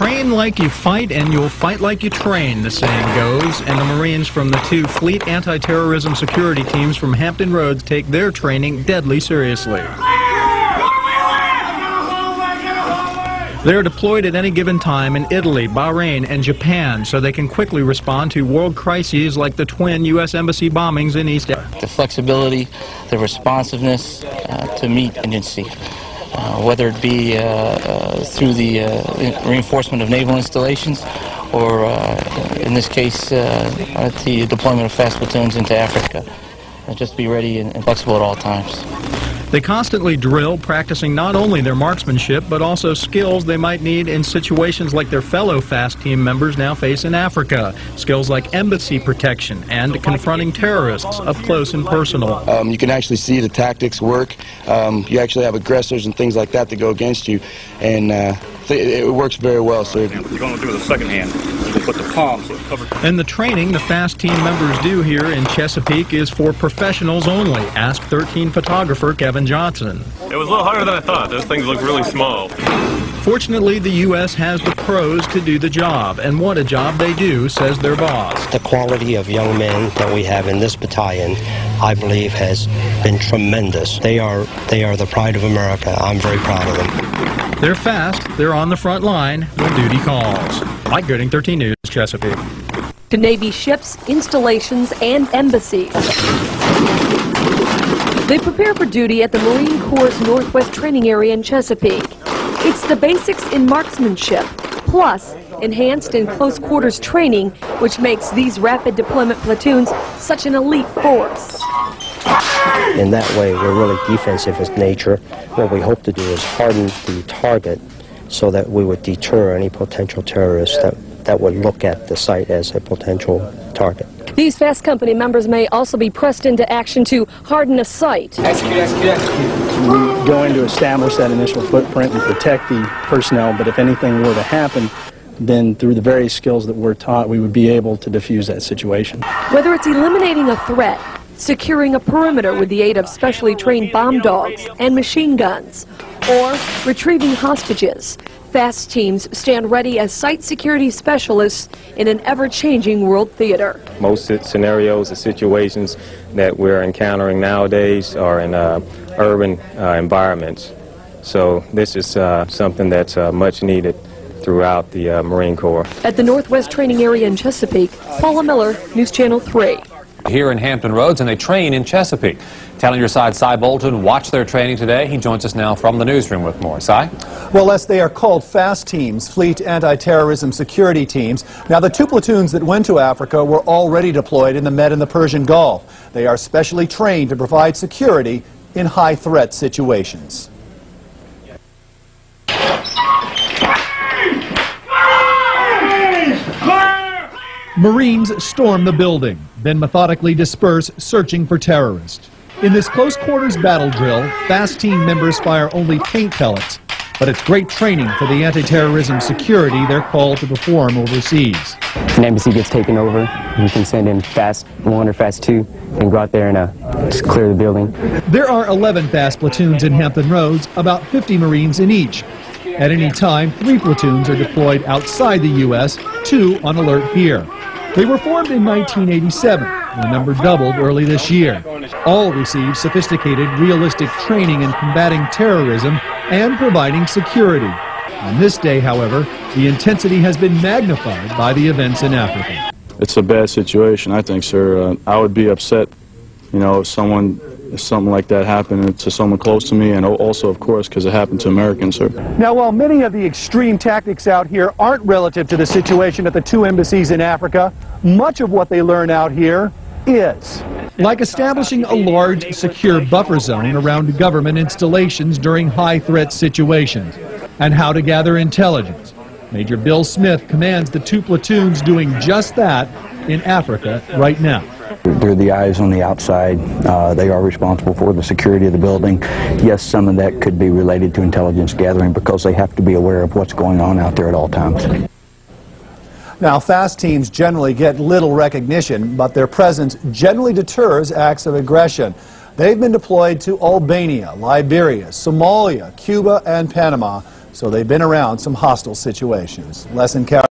Train like you fight and you'll fight like you train, the saying goes, and the Marines from the two Fleet Anti-Terrorism Security Teams from Hampton Roads take their training deadly seriously. They're deployed at any given time in Italy, Bahrain, and Japan, so they can quickly respond to world crises like the twin U.S. Embassy bombings in East Africa. The flexibility, the responsiveness to meet emergency, whether it be through the reinforcement of naval installations or, in this case, the deployment of fast platoons into Africa. Just be ready and flexible at all times. They constantly drill, practicing not only their marksmanship, but also skills they might need in situations like their fellow FAST team members now face in Africa. Skills like embassy protection and confronting terrorists up close and personal. You can actually see the tactics work. You actually have aggressors and things like that that go against you, and it works very well. So what you're going to do with the second hand, you put the palm so it covers. And the training the FAST team members do here in Chesapeake is for professionals only. Ask 13 photographer Kevin Johnson. It was a little harder than I thought. Those things look really small. Fortunately, the U.S. has the pros to do the job, and what a job they do, says their boss. The quality of young men that we have in this battalion, I believe, has been tremendous. They are the pride of America. I'm very proud of them. They're fast. They're on the front line when duty calls. Mike Gooding, 13 News, Chesapeake. To Navy ships, installations, and embassies. They prepare for duty at the Marine Corps' Northwest Training Area in Chesapeake. It's the basics in marksmanship, plus enhanced and close quarters training, which makes these rapid deployment platoons such an elite force. In that way, we're really defensive in nature. What we hope to do is harden the target so that we would deter any potential terrorists that would look at the site as a potential target. These FAST company members may also be pressed into action to harden a site. We go in to establish that initial footprint and protect the personnel, but if anything were to happen, then through the various skills that we're taught, we would be able to defuse that situation. Whether it's eliminating a threat, securing a perimeter with the aid of specially trained bomb dogs and machine guns, or retrieving hostages, FAST teams stand ready as site security specialists in an ever-changing world theater. Most scenarios or situations that we're encountering nowadays are in urban environments. So this is something that's much needed throughout the Marine Corps. At the Northwest Training Area in Chesapeake, Paula Miller, News Channel 3. Here in Hampton Roads, and they train in Chesapeake. Telling your side, Cy Bolton watched their training today. He joins us now from the newsroom with more. Cy? Well, Les, they are called FAST teams, Fleet Anti-Terrorism Security Teams. Now, the two platoons that went to Africa were already deployed in the Med and the Persian Gulf. They are specially trained to provide security in high-threat situations. Marines storm the building, then methodically disperse, searching for terrorists. In this close-quarters battle drill, FAST team members fire only paint pellets, but it's great training for the anti-terrorism security they're called to perform overseas. If an embassy gets taken over, you can send in FAST 1 or FAST 2 and go out there and just clear the building. There are 11 FAST platoons in Hampton Roads, about 50 Marines in each. At any time, 3 platoons are deployed outside the U.S., 2 on alert here. They were formed in 1987. The number doubled early this year. All received sophisticated, realistic training in combating terrorism and providing security. On this day, however, the intensity has been magnified by the events in Africa. It's a bad situation, I think, sir. I would be upset, if something like that happened to someone close to me, and also, of course, because it happened to Americans, sir. Now, while many of the extreme tactics out here aren't relative to the situation at the 2 embassies in Africa, much of what they learn out here is. Like establishing a large, secure buffer zone around government installations during high-threat situations, and how to gather intelligence. Major Bill Smith commands the 2 platoons doing just that in Africa right now. They're the eyes on the outside. They are responsible for the security of the building. Yes, some of that could be related to intelligence gathering because they have to be aware of what's going on out there at all times. Now, FAST teams generally get little recognition, but their presence generally deters acts of aggression. They've been deployed to Albania, Liberia, Somalia, Cuba, and Panama, so they've been around some hostle situations. Les and Cal